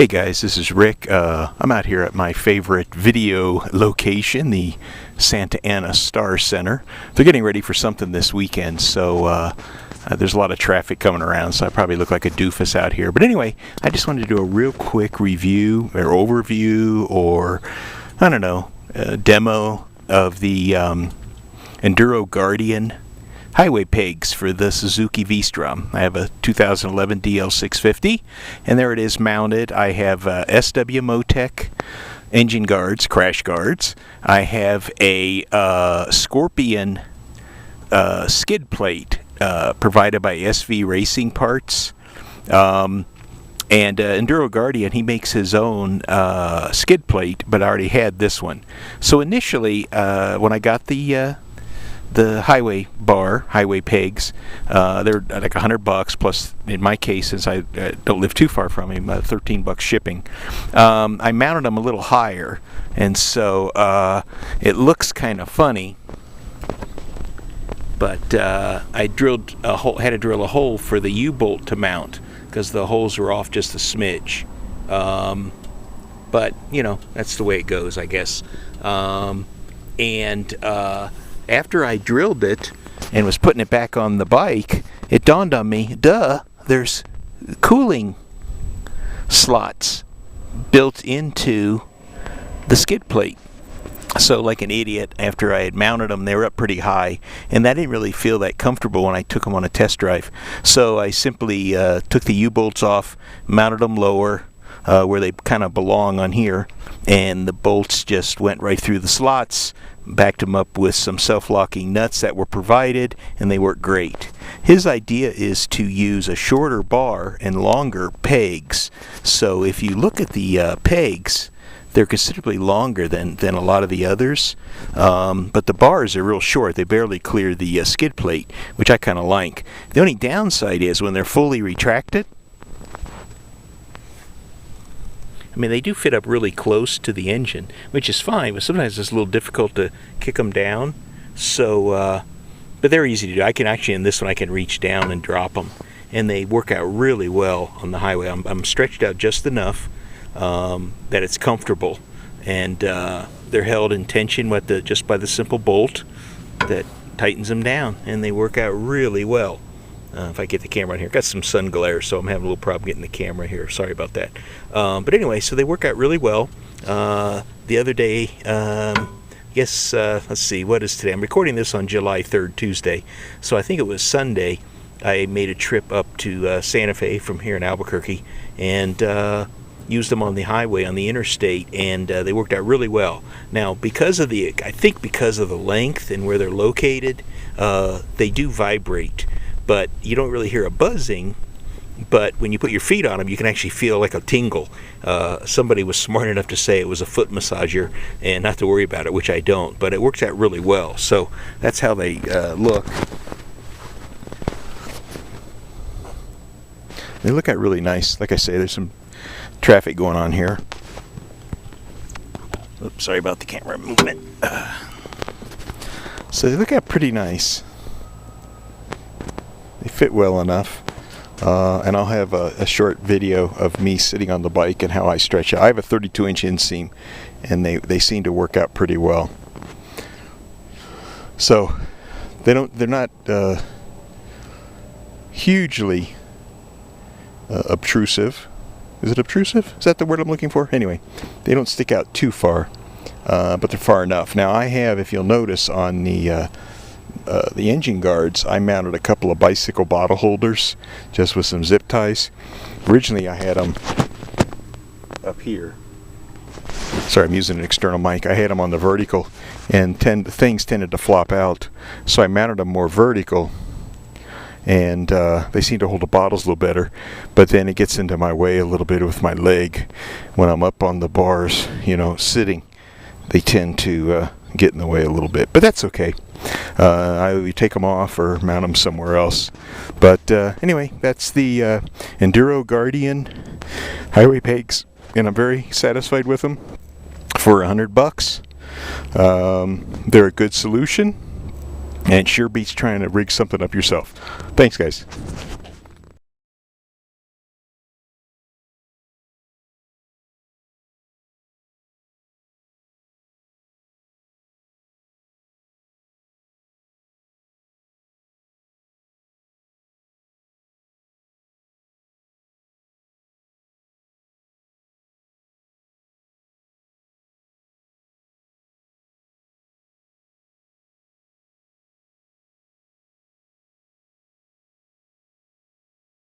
Hey guys, this is Rick. I'm out here at my favorite video location, the Santa Ana Star Center. They're getting ready for something this weekend, so there's a lot of traffic coming around, so I probably look like a doofus out here. But anyway, I just wanted to do a real quick review or overview or, I don't know, demo of the Enduro Guardian highway pegs for the Suzuki V-Strom. I have a 2011 DL-650, and there it is mounted. I have SW Motec engine guards, crash guards. I have a Scorpion skid plate provided by SV Racing Parts. And Enduro Guardian, he makes his own skid plate, but I already had this one. So initially, when I got the highway pegs, they're like $100 plus, in my case, since I don't live too far from him, $13 shipping. I mounted them a little higher, and so it looks kind of funny, but I drilled a hole, had to drill a hole for the U-bolt to mount because the holes were off just a smidge. But you know, that's the way it goes, I guess. After I drilled it and was putting it back on the bike, it dawned on me, there's cooling slots built into the skid plate. So like an idiot, after I had mounted them, they were up pretty high, and I didn't really feel that comfortable when I took them on a test drive. So I simply took the U-bolts off, mounted them lower, where they kind of belong on here, and the bolts just went right through the slots, backed them up with some self-locking nuts that were provided, and they work great. His idea is to use a shorter bar and longer pegs. So if you look at the pegs, they're considerably longer than a lot of the others, but the bars are real short. They barely clear the skid plate, which I kind of like. The only downside is when they're fully retracted, I mean, they do fit up really close to the engine, which is fine, but sometimes it's a little difficult to kick them down. So, but they're easy to do. I can actually, in this one, I can reach down and drop them, and they work out really well on the highway. I'm stretched out just enough that it's comfortable, and they're held in tension with just by the simple bolt that tightens them down, and they work out really well. If I get the camera on here, got some sun glare, so I'm having a little problem getting the camera here. Sorry about that. But anyway, so they work out really well. The other day, let's see, what is today? I'm recording this on July 3rd, Tuesday. So I think it was Sunday. I made a trip up to Santa Fe from here in Albuquerque, and used them on the highway, on the interstate, and they worked out really well. Now, I think because of the length and where they're located, they do vibrate. But you don't really hear a buzzing, but when you put your feet on them, you can actually feel like a tingle. Somebody was smart enough to say it was a foot massager and not to worry about it, which I don't, but it works out really well. So that's how they look. They look out really nice. Like I say, there's some traffic going on here. Oops, sorry about the camera movement. So they look out pretty nice. They fit well enough, and I'll have a short video of me sitting on the bike and how I stretch it. I have a 32-inch inseam, and they seem to work out pretty well. So they're not hugely obtrusive. Is it obtrusive? Is that the word I'm looking for? Anyway, they don't stick out too far, but they're far enough. Now I have, if you'll notice, on the engine guards, I mounted a couple of bicycle bottle holders just with some zip ties. Originally I had them up here. Sorry, I'm using an external mic. I had them on the vertical, and things tended to flop out, so I mounted them more vertical, and they seem to hold the bottles a little better. But then it gets into my way a little bit with my leg when I'm up on the bars, you know, sitting. They tend to get in the way a little bit, but that's okay. I take them off or mount them somewhere else. But anyway, that's the Enduro Guardian highway pegs, and I'm very satisfied with them for $100. They're a good solution, and it sure beats trying to rig something up yourself. Thanks, guys.